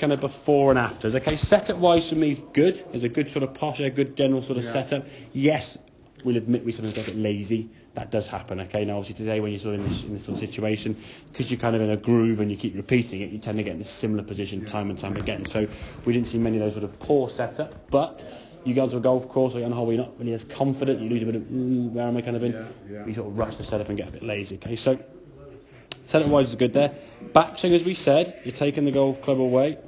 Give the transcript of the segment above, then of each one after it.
kind of before and afters. Okay, setup wise for me is good. There's a good sort of posture, good general sort of setup. Yes, we'll admit we sometimes get a bit lazy. That does happen. Okay, now obviously today when you're sort of in this sort of situation, because you're kind of in a groove and you keep repeating it, you tend to get in a similar position time and time again. So we didn't see many of those sort of poor setup, but you go to a golf course or you're on a hole where you're not really as confident, you lose a bit of where am I kind of in, you sort of rush the setup and get a bit lazy. Okay, so setup wise is good there. Backswing, as we said, you're taking the golf club away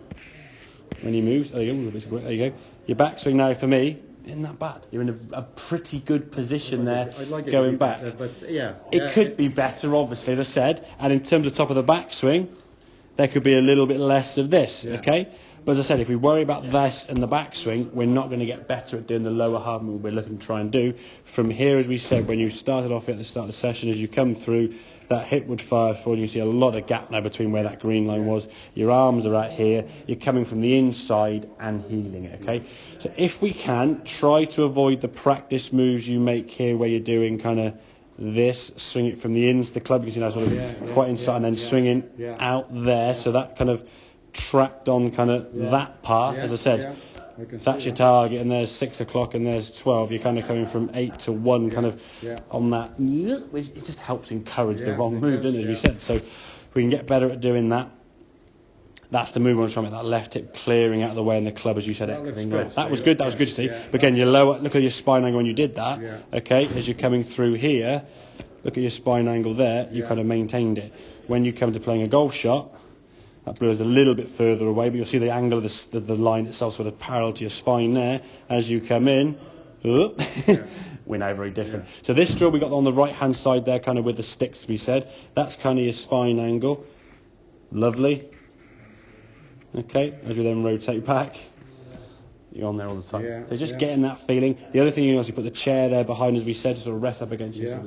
when he moves. There you go. There you go. Your backswing now for me isn't that bad. You're in a pretty good position there going back. It could be better, obviously, as I said. And in terms of top of the backswing, there could be a little bit less of this. Okay. But as I said, if we worry about this and the backswing, we're not going to get better at doing the lower half movement we're looking to try and do. From here, as we said, when you started off at the start of the session, as you come through, that hip would fire forward. You see a lot of gap now between where that green line was. Your arms are out here. You're coming from the inside and healing it, okay? So if we can, try to avoid the practice moves you make here where you're doing kind of this, swing it from the ins, the club, you can see that sort of quite inside and then swinging out there. So that kind of tracked on kind of that path, as I said. That's your target, and there's 6 o'clock and there's 12. You're kind of coming from 8 to 1 kind of on that. It just helps encourage the wrong move, doesn't it, as we said. So if we can get better at doing that, that's the move. I want to try and make that left hip clearing out of the way, and the club, as you said, exiting. That was good. That was good to see. But again, your lower, look at your spine angle when you did that. Okay, as you're coming through here, look at your spine angle there. You kind of maintained it. When you come to playing a golf shot, that blue is a little bit further away, but you'll see the angle of the line itself sort of parallel to your spine there. As you come in, we're now very different. So this drill we got on the right-hand side there, kind of with the sticks, we said. That's kind of your spine angle. Lovely. Okay, as we then rotate back, you're on there all the time. So just getting that feeling. The other thing, you know, is you put the chair there behind, as we said, to sort of rest up against your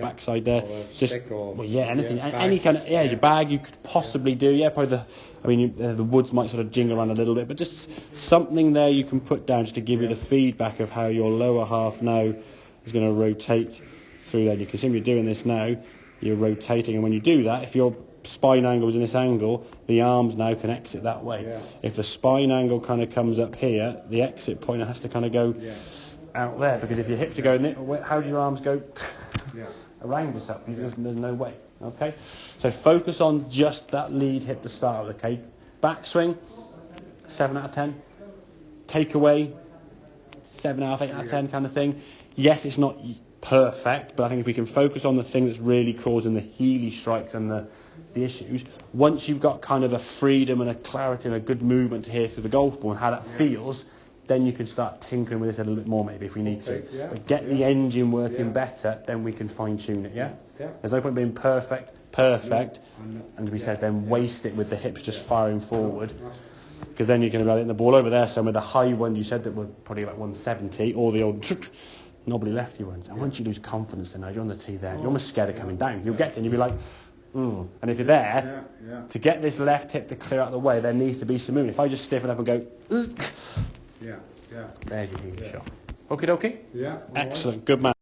backside there. Just anything, any kind of your bag you could possibly do. Probably the woods might sort of jingle around a little bit, but just something there you can put down just to give you the feedback of how your lower half now is going to rotate through there. You can see you're doing this now. You're rotating, and when you do that, if your spine angle is in this angle, the arms now can exit that way. If the spine angle kind of comes up here, the exit point has to kind of go out there, because if your hips are going, how do your arms go around yourself? There's no way. Okay, so focus on just that lead hip to start with. Okay, backswing 7 out of 10, takeaway 7.5, 8 out of 10 kind of thing. Yes, it's not perfect, but I think if we can focus on the thing that's really causing the Healy strikes and the issues, once you've got kind of a freedom and a clarity and a good movement to hear through the golf ball and how that feels, then you can start tinkering with this a little bit more maybe if we need to. But get the engine working better, then we can fine tune it. There's no point being perfect, and we said then waste it with the hips just firing forward, because then you're going to be hitting the ball over there somewhere. The high one you said that were probably about 170, or the old knobbly lefty ones. And once you lose confidence, then you're on the tee there, you're almost scared of coming down. You'll get it and you'll be like, and if you're there, to get this left hip to clear out of the way, there needs to be some movement. If I just stiffen up and go, there's your Healy shot. Okie dokie? Excellent, good man.